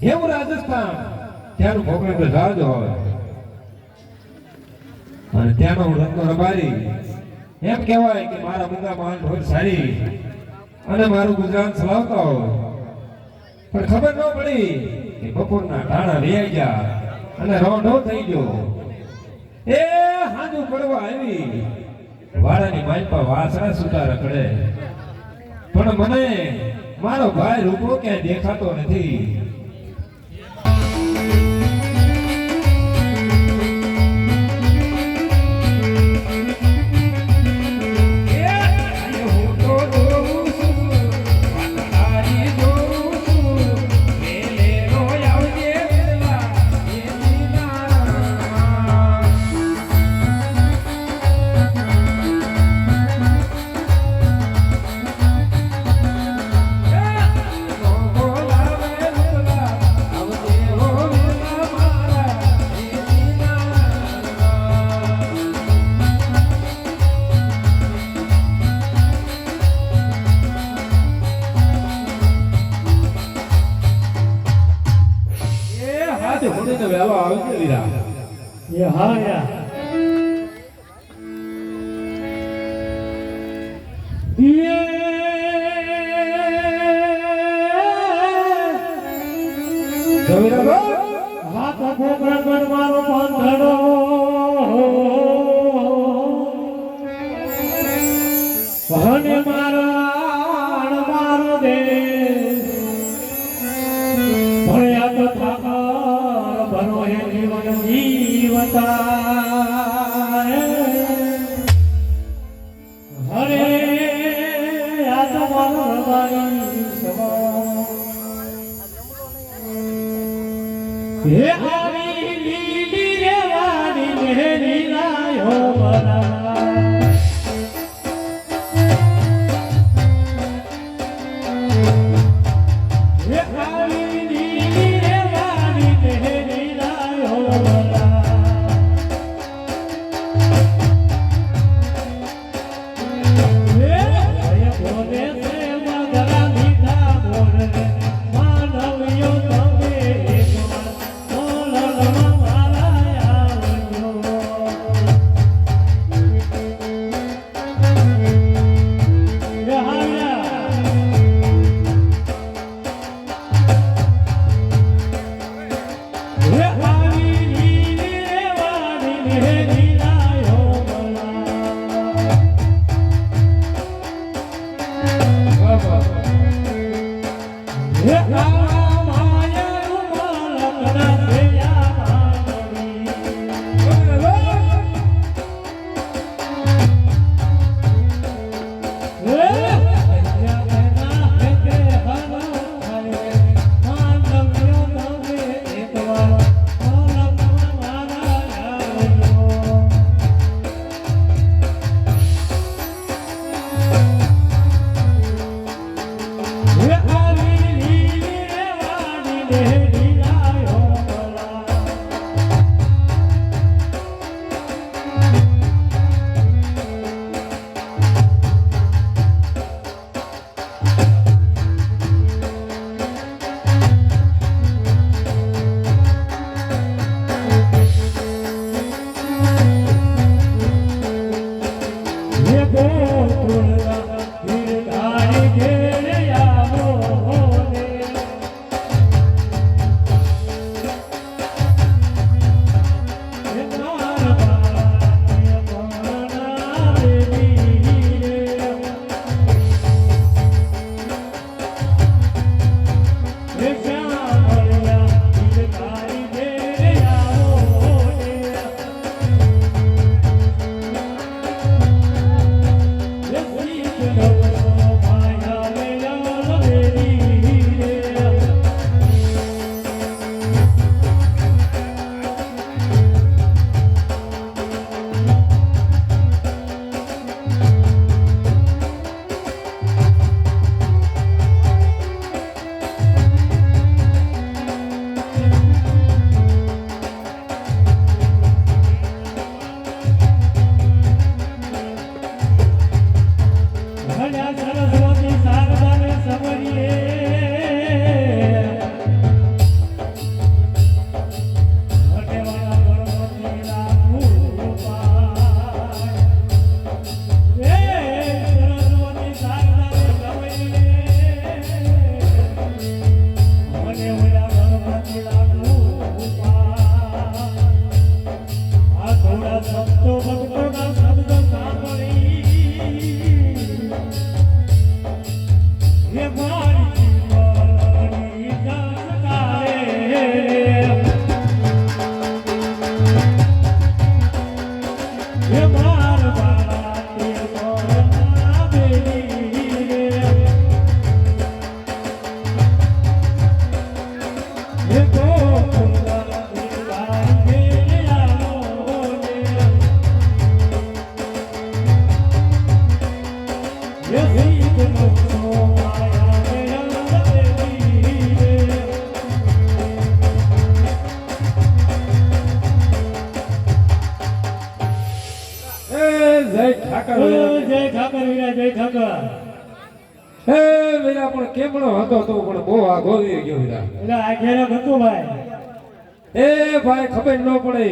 એવું રાજસ્થાન ત્યાંનું ભોગવેન્દ્ર રાજ હોય અને ત્યાંનો રત્નો રબારી એમ કહેવાય કે મારા મુંગા માલ ઢોર સારી અને મારું ગુજરાન ચલાવતા હોય પણ ખબર ન પડી કે બપોરના ટાણા લઈ ગયા અને રોંઢો થઈ ગયો એ હાજુ પડવા આવી વાળાની માલપા વાસણા સુતા રખડે પણ મને મારો ભાઈ રૂપો ક્યાંય દેખાતો નથી. હે આવી લીલી રેવાની મેરી લાયો બરા હે આવી લીલી રેવાની મેરી લાયો બરા હે બોલે સે મગરા મીઠા બોલે માનવ્યો તમે ગોકુળના ગીરધારી ઘેરે આવો રે. હે મારા બાળાને પરણાવેલી રે. હે શ્યામળિયા ગીરધારી ઘેરે આવો રે. સરસ્વતી શારદાને સમરીએ હટેવાળા ગણપતિના કૃપાય. હે સરસ્વતી શારદાને સમરીએ હટેવાળા ગણપતિના કૃપાય. આ થોડા સંતો ભક્તોના શબ્દ સાંભળી હે મારી જીવનની સંસ્કારે. હે મારા બાળાને પરણાવેલી રે. હે ગોકુળના ગીરધારી ઘેરે આવો રે. હે શ્રીકૃષ્ણ જય ઠાકર જય ઠાકર વીરા જય ઠાકર. હે વીરા પણ કેમણો હતો તો પણ બહુ આગો થઈ ગયો વીરા. એટલે આ ઘેરે હતું ભાઈ. એ ભાઈ ખબર ન પડે